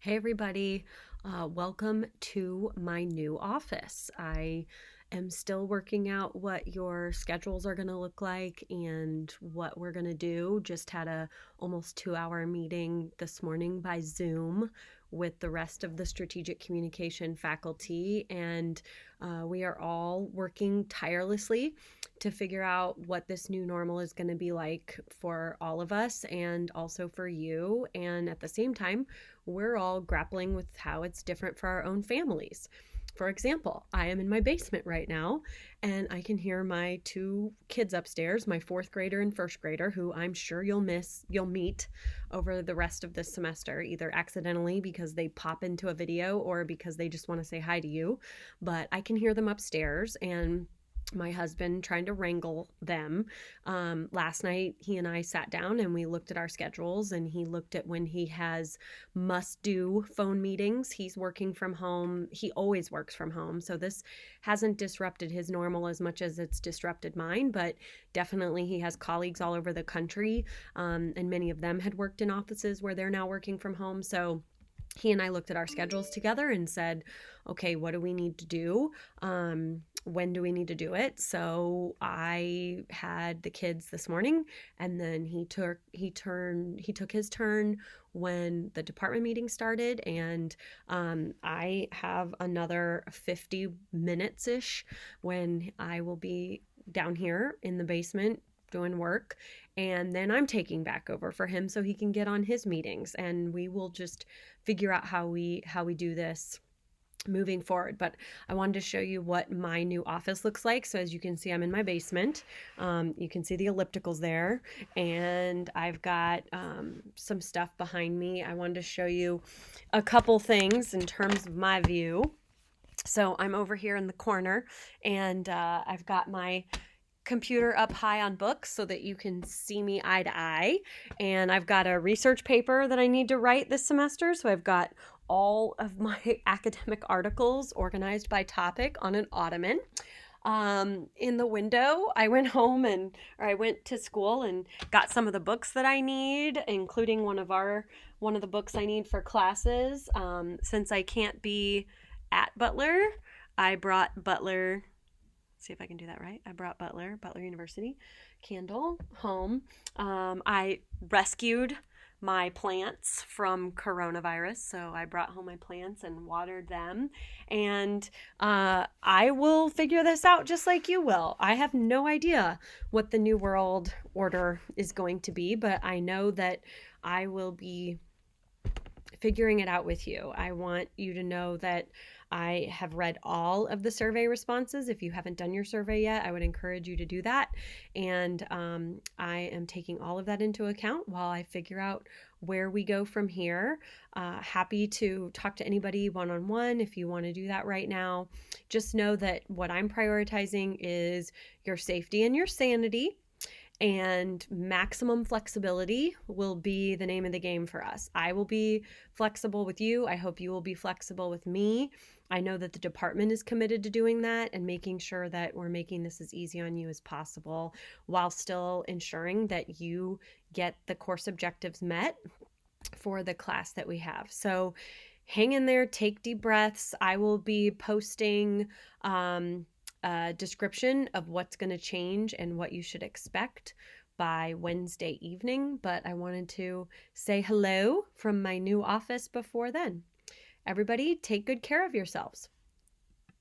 Hey everybody, welcome to my new office. I am still working out what your schedules are going to look like and what we're going to do. Just had a almost 2-hour meeting this morning by Zoom with the rest of the strategic communication faculty, and we are all working tirelessly to figure out what this new normal is going to be like for all of us and also for you. And at the same time, we're all grappling with how it's different for our own families. For example, I am in my basement right now and I can hear my two kids upstairs, my fourth grader and first grader, who I'm sure you'll meet over the rest of this semester, either accidentally because they pop into a video or because they just want to say hi to you. But I can hear them upstairs, and my husband trying to wrangle them. Last night, he and I sat down and we looked at our schedules, and he looked at when he has must-do phone meetings. He's working from home. He always works from home, so this hasn't disrupted his normal as much as it's disrupted mine, but definitely he has colleagues all over the country, and many of them had worked in offices where they're now working from home. So he and I looked at our schedules together and said, okay, what do we need to do? When do we need to do it? So I had the kids this morning, and then he took his turn when the department meeting started, and I have another 50 minutes-ish when I will be down here in the basement doing work, and then I'm taking back over for him so he can get on his meetings, and we will just figure out how we do this moving forward. But I wanted to show you what my new office looks like. So as you can see, I'm in my basement. You can see the ellipticals there, and I've got some stuff behind me. I wanted to show you a couple things in terms of my view. So I'm over here in the corner, and I've got my computer up high on books so that you can see me eye to eye. And I've got a research paper that I need to write this semester. So I've got all of my academic articles organized by topic on an ottoman. In the window, I went to school and got some of the books that I need, including one of the books I need for classes. Since I can't be at Butler, I brought Butler. See if I can do that right. I brought Butler University candle home. I rescued my plants from coronavirus, so I brought home my plants and watered them. And I will figure this out just like you will. I have no idea what the new world order is going to be, but I know that I will be figuring it out with you. I want you to know that I have read all of the survey responses. If you haven't done your survey yet, I would encourage you to do that. And I am taking all of that into account while I figure out where we go from here. Happy to talk to anybody one-on-one if you want to do that right now. Just know that what I'm prioritizing is your safety and your sanity. And maximum flexibility will be the name of the game for us. I will be flexible with you. I hope you will be flexible with me. I know that the department is committed to doing that and making sure that we're making this as easy on you as possible while still ensuring that you get the course objectives met for the class that we have. So hang in there, take deep breaths. I will be posting a description of what's going to change and what you should expect by Wednesday evening, but I wanted to say hello from my new office before then. Everybody, take good care of yourselves.